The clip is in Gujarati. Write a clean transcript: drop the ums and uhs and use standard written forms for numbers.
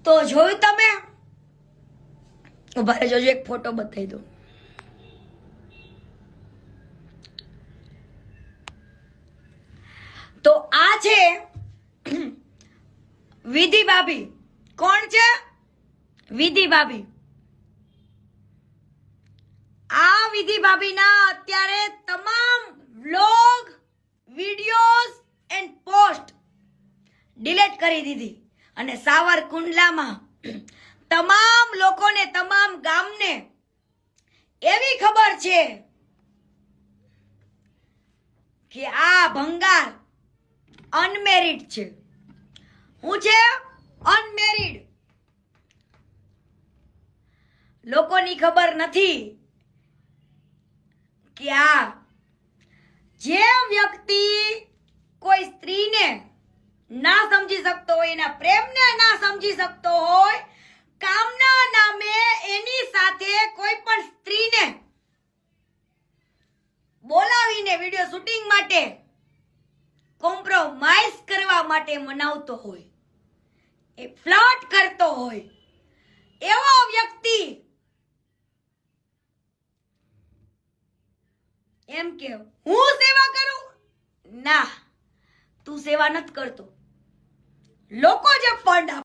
તો જોયું તમે? ઉભા રહેજો, એક ફોટો બતાવી દો. તો આ છે વિધિ ભાભી. કોણ છે? વિધિ ભાભી. આ વિધિ ભાભીના અત્યારે તમામ vlog, videos and post delete કરી દીધી અને સાવરકુંડલામાં તમામ લોકોને, તમામ ગામને એવી ખબર છે કે આ ભંગાર અનમેરિડ છે. હું છે? અનમેરિડ. લોકોની ખબર નથી કે આ જે વ્યક્તિ કોઈ સ્ત્રીને ના સમજી શકતો હોય, એના પ્રેમને ના સમજી શકતો હોય, કામના નામે એની સાથે કોઈ પણ સ્ત્રીને બોલાવીને વિડિયો શૂટિંગ માટે, કોમ્પ્રોમાઇઝ કરવા માટે મનાવતો હોય, એ ફ્લર્ટ કરતો હોય, એવો વ્યક્તિ એમ કે હું સેવા કરું? ના, તું સેવા નથી કરતો. લોકો જે ફંડ